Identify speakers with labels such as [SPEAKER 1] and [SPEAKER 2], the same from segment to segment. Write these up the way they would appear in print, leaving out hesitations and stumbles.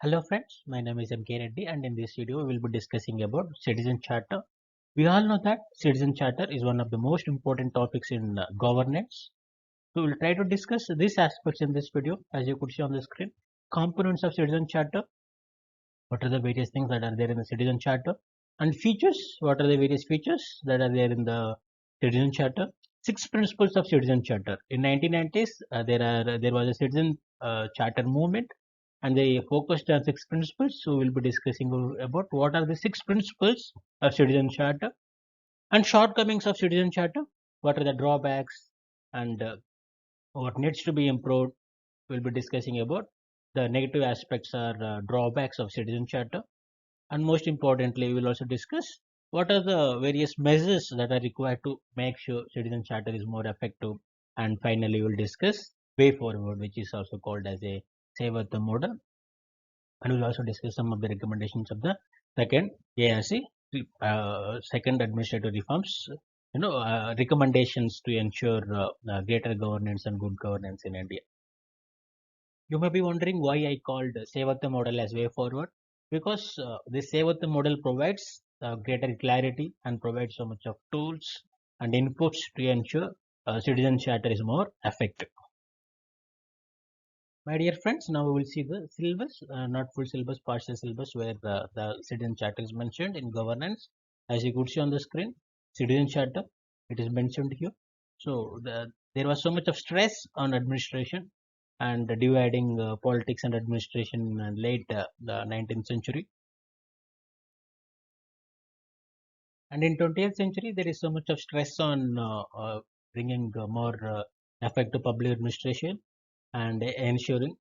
[SPEAKER 1] Hello friends, my name is MK Reddy and in this video we will be discussing about Citizen Charter. We all know that Citizen Charter is one of the most important topics in governance. So we will try to discuss these aspects in this video. As you could see on the screen, components of Citizen Charter, what are the various things that are there in the Citizen Charter, and features, what are the various features that are there in the Citizen Charter. Six principles of Citizen Charter. In 1990s, there was a Citizen Charter movement and they focused on six principles. So we'll be discussing about what are the six principles of Citizen Charter and shortcomings of Citizen Charter. What are the drawbacks and what needs to be improved. We'll be discussing about the negative aspects or drawbacks of Citizen Charter, and most importantly, we will also discuss what are the various measures that are required to make sure Citizen Charter is more effective. And finally, we will discuss way forward, which is also called as a save at the model, and we'll also discuss some of the recommendations of the second ARC, second administrative reforms, recommendations to ensure greater governance and good governance in India. You may be wondering why I called Sevatha model as way forward, because this Sevatha model provides greater clarity and provides so much of tools and inputs to ensure citizen charter is more effective. My dear friends, now we will see the syllabus, not full syllabus, partial syllabus, where the citizen charter is mentioned in governance. As you could see on the screen, citizen charter, it is mentioned here. So there was so much of stress on administration and dividing politics and administration in late the 19th century. And in 20th century, there is so much of stress on bringing more effective public administration and ensuring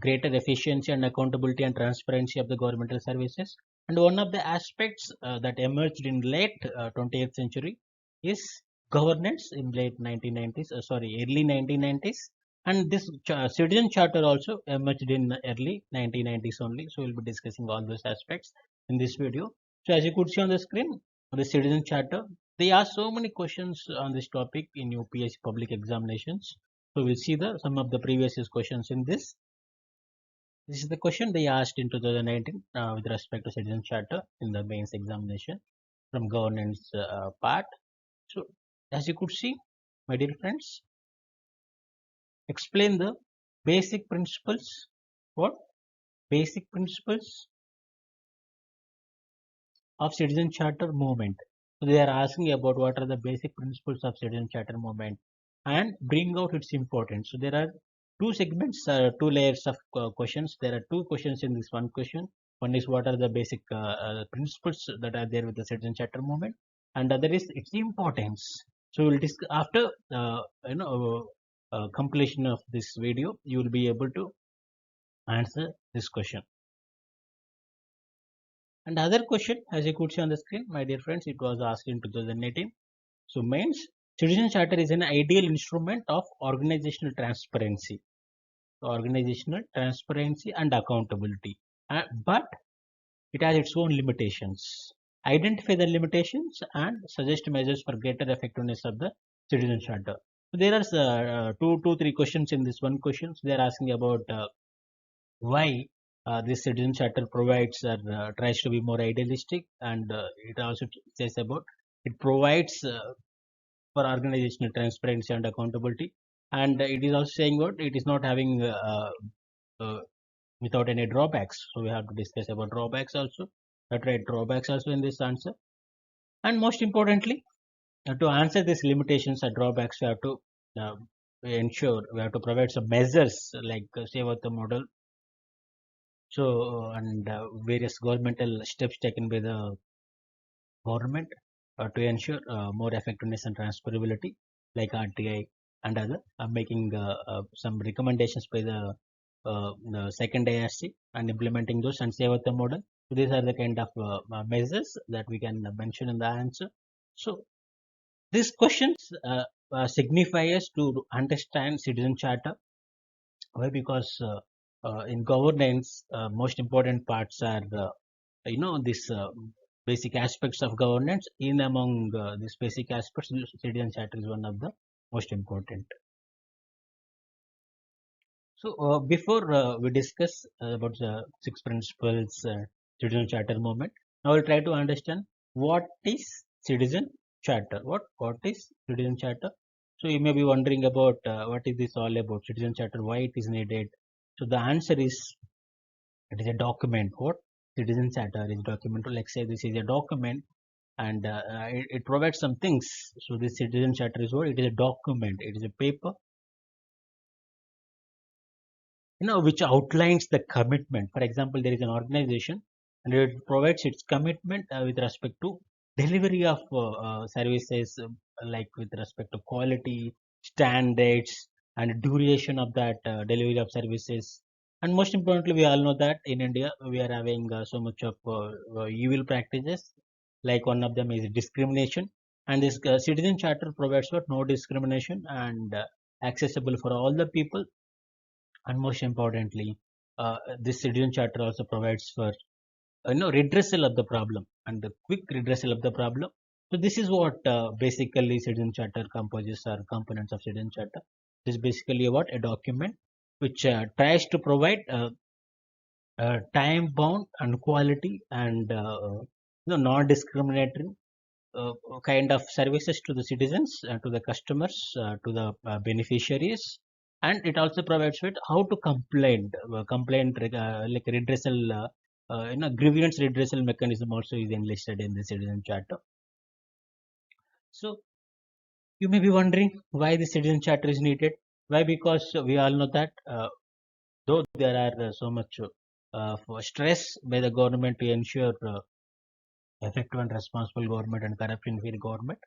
[SPEAKER 1] greater efficiency and accountability and transparency of the governmental services. And one of the aspects that emerged in late 20th century is governance in late 1990s, early 1990s. And this citizen charter also emerged in early 1990s only. So we'll be discussing all those aspects in this video. So as you could see on the screen, the citizen charter, they ask so many questions on this topic in UPSC public examinations. So we'll see some of the previous questions in this. This is the question they asked in 2019 with respect to citizen charter in the mains examination from governance part. So as you could see, my dear friends, explain the basic principles. What? Basic principles of citizen charter movement. So they are asking about what are the basic principles of citizen charter movement and bring out its importance. So there are two segments, two layers of questions. There are two questions in this one question. One is what are the basic principles that are there with the citizen charter movement, and other is its importance. So we'll discuss after completion of this video. You will be able to answer this question. And the other question, as you could see on the screen, my dear friends, it was asked in 2018. So means citizen charter is an ideal instrument of organizational transparency and accountability. But it has its own limitations. Identify the limitations and suggest measures for greater effectiveness of the citizen charter. So there are three questions in this one question. So they are asking about why this citizen charter provides or tries to be more idealistic, and it also says about it provides for organizational transparency and accountability, and it is also saying what it is not having without any drawbacks. So we have to discuss about drawbacks also, drawbacks also in this answer. And most importantly, to answer these limitations or drawbacks, we have to ensure we have to provide some measures like save out the model. So and various governmental steps taken by the government to ensure more effectiveness and transferability, like RTI and other, making some recommendations by the second ARC and implementing those and save out the model. So these are the kind of measures that we can mention in the answer. So these questions signify us to understand citizen charter. Why? Because in governance, most important parts are this basic aspects of governance. In among these basic aspects, citizen charter is one of the most important. So before we discuss about the six principles citizen charter movement, now we'll try to understand what is citizen charter. What is citizen charter? So you may be wondering about what is this all about, citizen charter, why it is needed. So the answer is it is a document. What citizen charter is document? Like say this is a document and it provides some things. So this citizen charter is what? It is a document. It is a paper which outlines the commitment. For example, there is an organization and it provides its commitment with respect to delivery of services, like with respect to quality standards and duration of that delivery of services. And most importantly, we all know that in India we are having so much of evil practices. Like one of them is discrimination, and this citizen charter provides what no discrimination and accessible for all the people. And most importantly, this citizen charter also provides for redressal of the problem and the quick redressal of the problem. So this is what basically citizen charter composes or components of citizen charter. This is basically what a document which tries to provide time bound and quality and non-discriminatory kind of services to the citizens, to the customers, to the beneficiaries, and it also provides with how to like redressal, grievance redressal mechanism also is enlisted in the citizen charter. So you may be wondering why the citizen charter is needed. Why? Because we all know that though there are so much for stress by the government to ensure effective and responsible government and corruption-free government.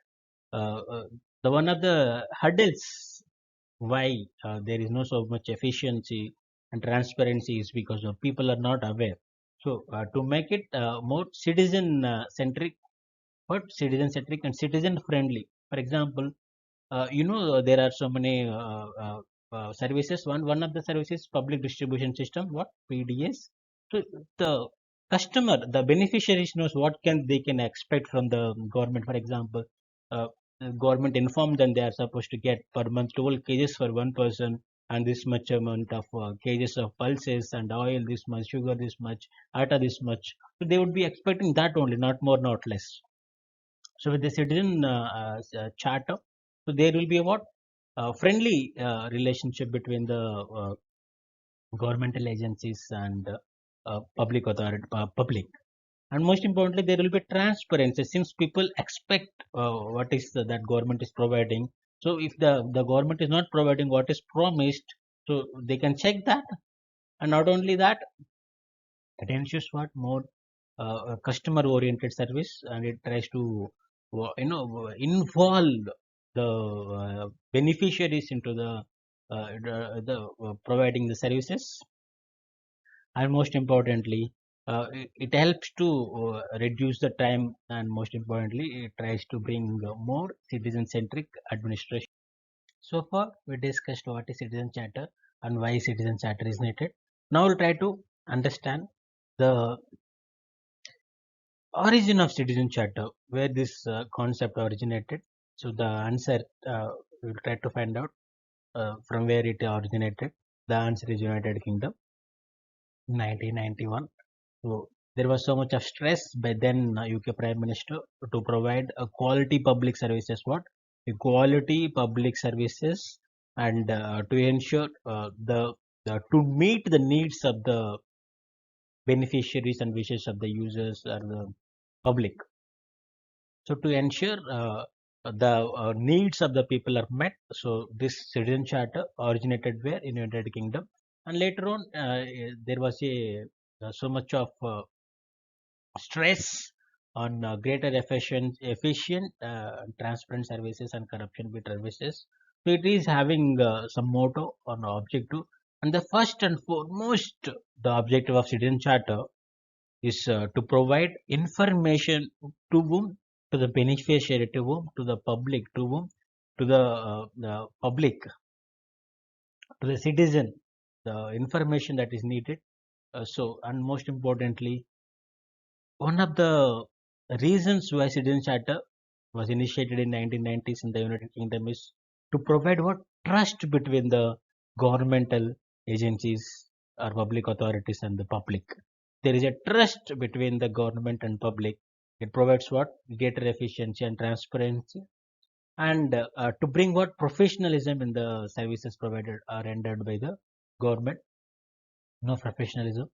[SPEAKER 1] The one of the hurdles why there is no so much efficiency and transparency is because of people are not aware. So to make it more citizen centric, but citizen centric and citizen friendly. For example, there are so many services. One of the services, public distribution system, what PDS. So the customer, the beneficiaries knows what can they can expect from the government. For example, the government informed them they are supposed to get per month 12 kgs for one person and this much amount of kgs of pulses and oil this much, sugar this much, atta this much. So they would be expecting that only, not more, not less. So with the citizen charter, so there will be a what friendly relationship between the governmental agencies and public authority, public. And most importantly, there will be transparency since people expect what is that government is providing. So if the government is not providing what is promised, so they can check that. And not only that, it ensures what more customer oriented service, and it tries to involve the beneficiaries into the providing the services. And most importantly, it helps to reduce the time, and most importantly it tries to bring more citizen centric administration. So far we discussed what is citizen charter and why citizen charter is needed. Now we'll try to understand the origin of citizen charter, where this concept originated. So the answer, we'll try to find out from where it originated. The answer is United Kingdom, 1991. So there was so much of stress by then UK Prime Minister to provide a quality public services. What? Quality public services, and to ensure to meet the needs of the beneficiaries and wishes of the users or the public. So to ensure the needs of the people are met, so this citizen charter originated where in United Kingdom, and later on there was a so much of stress on greater efficient, transparent services and corruption-free services. So it is having some motto on objective, and the first and foremost, the objective of citizen charter is to provide information to whom, to the beneficiary, to whom, to the public, to whom, to the public, to the citizen, the information that is needed. And most importantly, one of the reasons why citizen charter was initiated in 1990s in the United Kingdom is to provide what trust between the governmental agencies or public authorities and the public. There is a trust between the government and public. It provides what? Greater efficiency and transparency, and to bring what? Professionalism in the services provided or rendered by the government. No professionalism.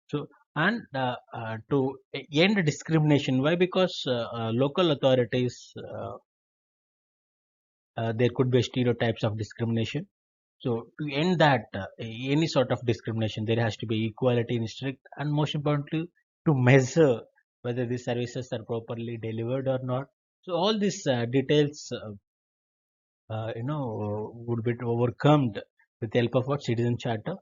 [SPEAKER 1] So, and to end discrimination. Why? Because local authorities, there could be stereotypes of discrimination. So to end that, any sort of discrimination, there has to be equality in strict, and most importantly, to measure whether these services are properly delivered or not. So all these details, would be overcome with the help of what? Citizen Charter.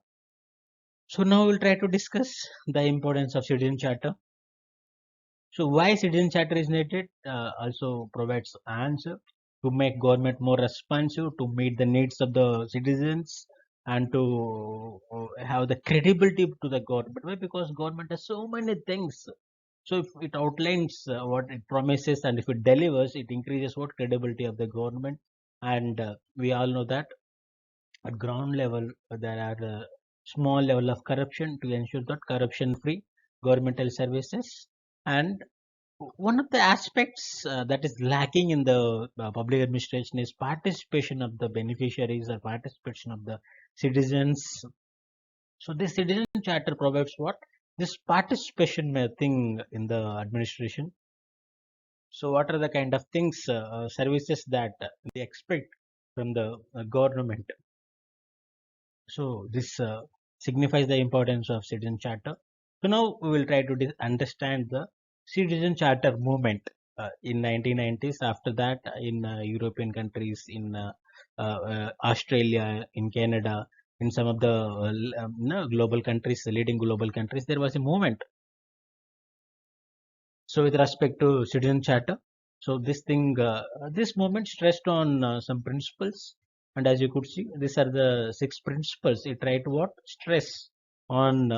[SPEAKER 1] So now we'll try to discuss the importance of Citizen Charter. So why Citizen Charter is needed also provides answer to make government more responsive to meet the needs of the citizens and to have the credibility to the government. Why? Because government has so many things. So if it outlines what it promises and if it delivers, it increases what? Credibility of the government. And we all know that at ground level there are small level of corruption to ensure that corruption free governmental services. And one of the aspects that is lacking in the public administration is participation of the beneficiaries or participation of the citizens. So this citizen charter provides what? This participation thing in the administration. So what are the kind of things, services that we expect from the government? So this signifies the importance of citizen charter. So now we will try to understand the citizen charter movement in 1990s. After that, in European countries, in Australia, in Canada, in some of the global countries, leading global countries, there was a movement. So with respect to citizen charter, so this movement stressed on some principles, and as you could see, these are the 6 principles. It tried to what? Stress on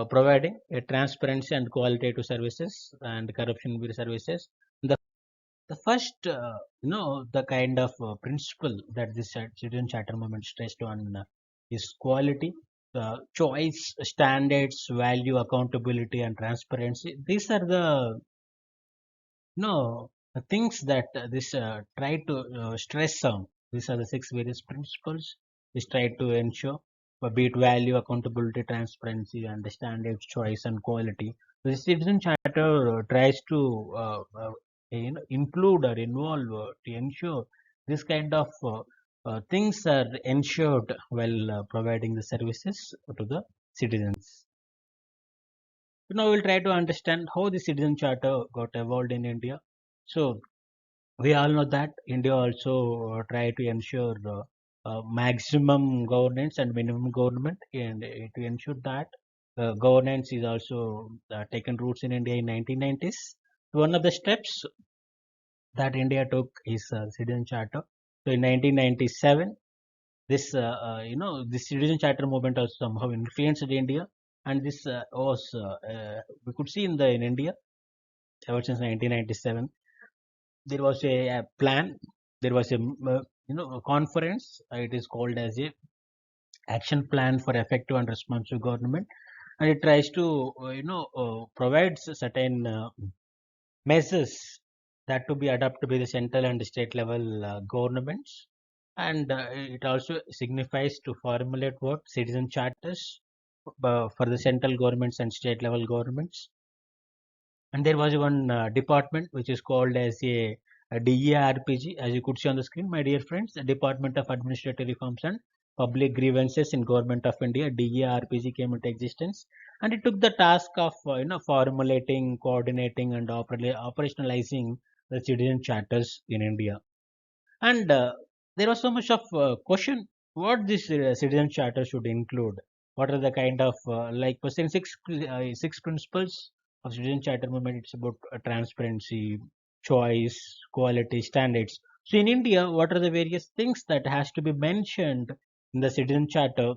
[SPEAKER 1] providing a transparency and qualitative services and corruption-free services. The the first, the kind of principle that this citizen charter movement stressed on is quality, choice, standards, value, accountability, and transparency. These are the things that this try to stress on. These are the 6 various principles. This try to ensure, be it value, accountability, transparency, and the standards, choice, and quality. The citizen charter tries to include or involve to ensure this kind of things are ensured while providing the services to the citizens. So now we'll try to understand how the citizen charter got evolved in India. So we all know that India also try to ensure maximum governance and minimum government, and to ensure that governance is also taken roots in India in 1990s. One of the steps that India took is Citizen Charter. So in 1997, this Citizen Charter movement also somehow influenced India, and this was we could see in India ever since 1997. There was a plan. There was a conference. It is called as a action plan for effective and responsive government, and it tries to provide certain measures that to be adopted by the central and state level governments, and it also signifies to formulate what? Citizen charters for the central governments and state level governments. And there was one department which is called as a DARPG, as you could see on the screen, my dear friends, the Department of Administrative Reforms and Public Grievances in Government of India. DARPG came into existence, and it took the task of formulating, coordinating, and operationalizing the citizen charters in India. And there was so much of question what this citizen charter should include. What are the kind of like percent 6 principles of citizen charter movement? It's about transparency, choice, quality, standards. So in India, what are the various things that has to be mentioned in the citizen charter?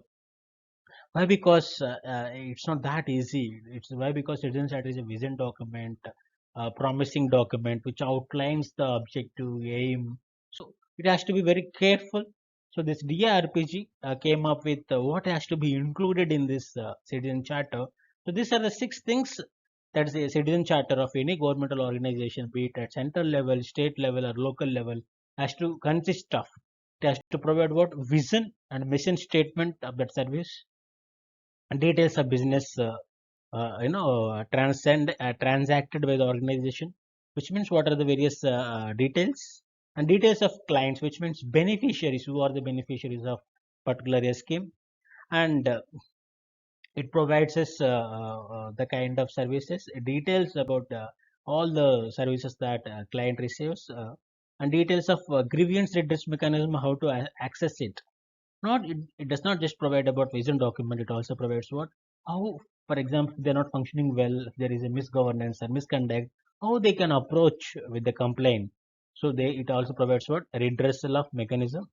[SPEAKER 1] Why? Because it's not that easy. It's why? Because citizen charter is a vision document, promising document which outlines the objective, aim. So it has to be very careful. So this DRPG came up with what has to be included in this citizen charter. So these are the 6 things that the citizen charter of any governmental organization, be it at central level, state level, or local level, has to consist of. It has to provide what vision and mission statement of that service, and details of business transacted by the organization, which means what are the various details, and details of clients, which means beneficiaries, who are the beneficiaries of particular scheme, and it provides us the kind of services, details about all the services that client receives, and details of grievance redress mechanism, how to access it. It does not just provide about vision document, it also provides what, how, for example, if they're not functioning well, if there is a misgovernance or misconduct, how they can approach with the complaint. So it also provides what redressal of mechanism,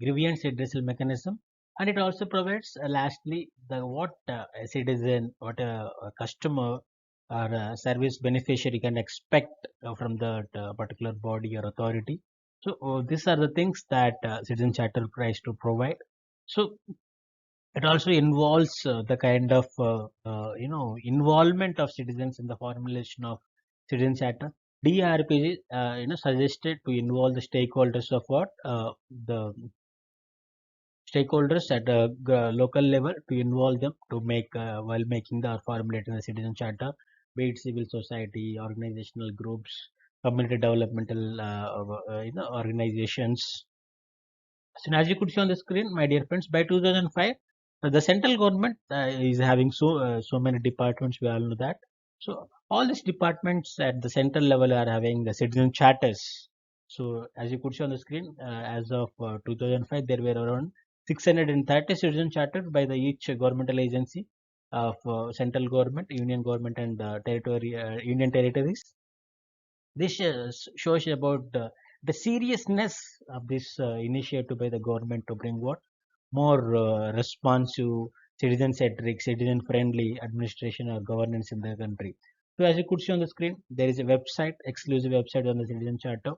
[SPEAKER 1] grievance redressal mechanism, and it also provides lastly the what a citizen, what a customer or a service beneficiary can expect from the particular body or authority. So these are the things that citizen charter tries to provide. So it also involves the kind of involvement of citizens in the formulation of citizen charter. DRPG suggested to involve the stakeholders of what the stakeholders at a local level, to involve them to make while making the or formulating the citizen charter, be it civil society, organizational groups, community developmental organizations. So as you could see on the screen, my dear friends, by 2005, the central government is having so many departments. We all know that. So all these departments at the central level are having the citizen charters. So as you could see on the screen, as of 2005, there were around 630 citizen charters by the each governmental agency of central government, union government, and union territories. This shows about the seriousness of this initiative by the government to bring what more responsive, citizen-centric, citizen-friendly administration or governance in the country. So as you could see on the screen, there is a website, exclusive website on the Citizen Charter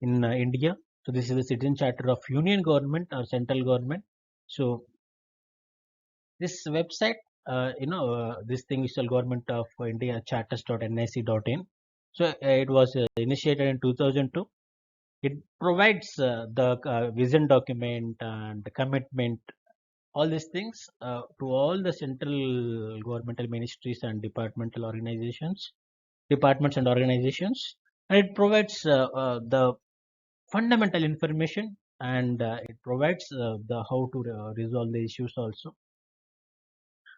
[SPEAKER 1] in India. So this is the Citizen Charter of Union Government or Central Government. So this website, this thing is the Government of India charters.nic.in. So it was initiated in 2002. It provides the vision document and the commitment, all these things to all the central governmental ministries and departments and organizations, and it provides the fundamental information, and it provides the how to resolve the issues also.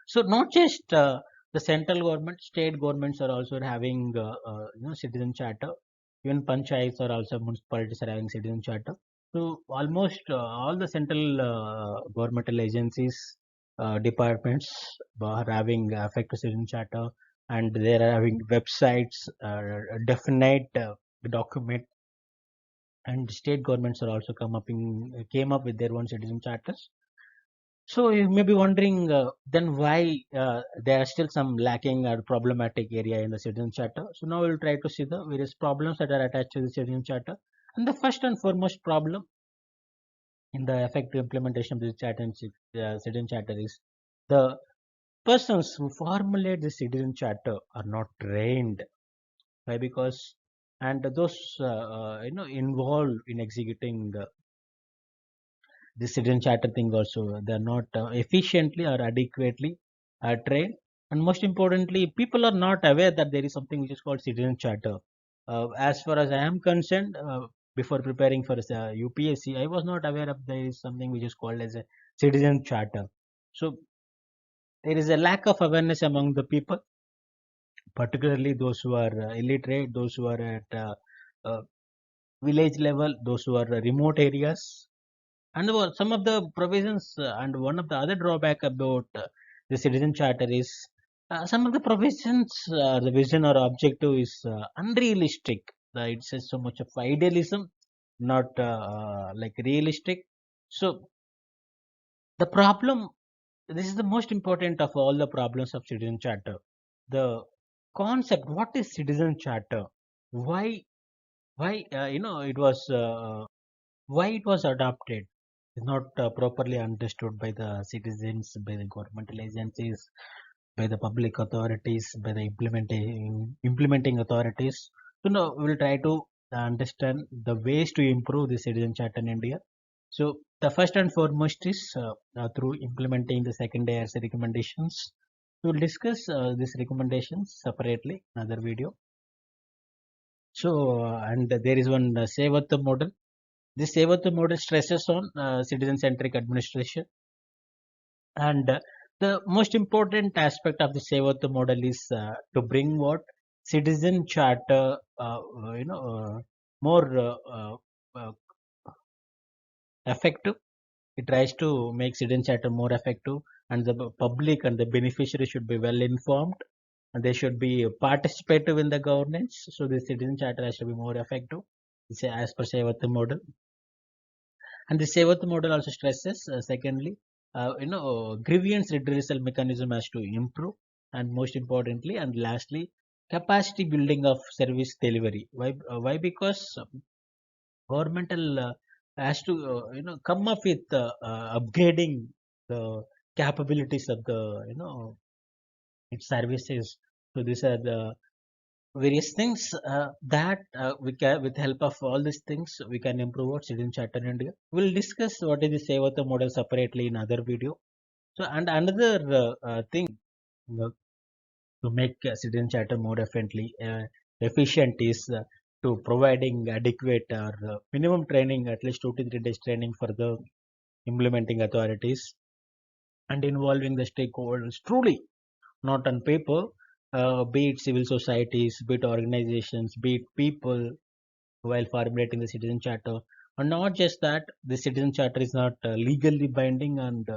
[SPEAKER 1] So not just the central government, state governments are also having citizen charter. Even panchayats are also municipalities are having citizen charter. So almost all the central governmental agencies, departments are having effective citizen charter, and they are having websites, definite document, and state governments are also came up with their own citizen charters. So you may be wondering then why there are still some lacking or problematic area in the citizen charter. So now we'll try to see the various problems that are attached to the citizen charter. And the first and foremost problem in the effective implementation of this charter and citizen charter is the persons who formulate the citizen charter are not trained. Why? Because and those involved in executing the citizen charter thing also, they're not efficiently or adequately trained, and most importantly people are not aware that there is something which is called citizen charter. As far as I am concerned, before preparing for UPSC, I was not aware of there is something which is called as a citizen charter. So there is a lack of awareness among the people, particularly those who are illiterate, those who are at uh, village level, those who are remote areas. And some of the provisions and one of the other drawback about the citizen charter is some of the provisions, the vision or objective is unrealistic. It says so much of idealism, not like realistic. So the problem, this is the most important of all the problems of citizen charter. The concept, what is citizen charter? Why it was why it was adopted is not properly understood by the citizens, by the governmental agencies, by the public authorities, by the implementing authorities. So now we will try to understand the ways to improve the citizen charter in India. So the first and foremost is through implementing the second ARC recommendations. We will discuss these recommendations separately in another video. So and there is one Sevatha model. This Sevatha model stresses on citizen-centric administration, and the most important aspect of the Sevatha model is to bring what citizen charter, more uh, effective. It tries to make citizen charter more effective, and the public and the beneficiary should be well informed, and they should be participative in the governance. So the citizen charter has to be more effective. As per Sevatha model. And the Sevath model also stresses, secondly, grievance redressal mechanism has to improve, and most importantly, and lastly, capacity building of service delivery. Why? Because governmental has to, come up with upgrading the capabilities of the, its services. So these are the various things that we can, with help of all these things, we can improve our citizen charter in India. We'll discuss what is the Sevata model separately in other video. So and another thing, to make citizen charter more efficient is to providing adequate or minimum training, at least 2 to 3 days training for the implementing authorities, and involving the stakeholders truly, not on paper, be it civil societies, be it organizations, be it people, while formulating the citizen charter. And not just that, the citizen charter is not legally binding and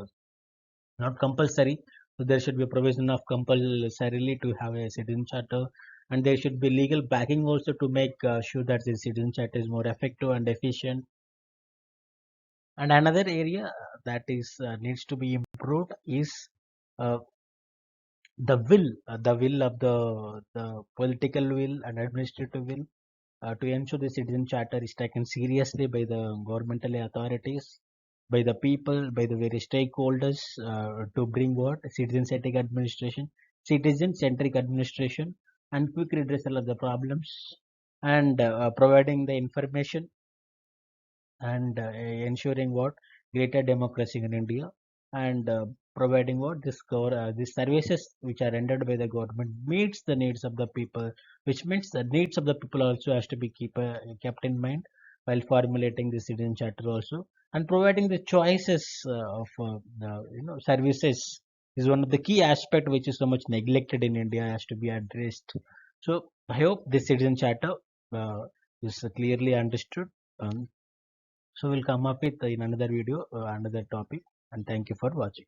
[SPEAKER 1] not compulsory. So there should be a provision of compulsorily to have a citizen charter, and there should be legal backing also to make sure that the citizen charter is more effective and efficient. And another area that is needs to be improved is uh, the will of the political will and administrative will, to ensure the citizen charter is taken seriously by the governmental authorities, by the people, by the various stakeholders, to bring what citizen-centric administration, and quick redressal of the problems, and providing the information, and ensuring what greater democracy in India, and providing what these services which are rendered by the government meets the needs of the people, which means the needs of the people also has to be kept in mind while formulating the citizen charter also, and providing the choices services is one of the key aspect which is so much neglected in India, has to be addressed. So I hope this citizen charter uh, is clearly understood. um, so we'll come up with in another video, another topic, and thank you for watching.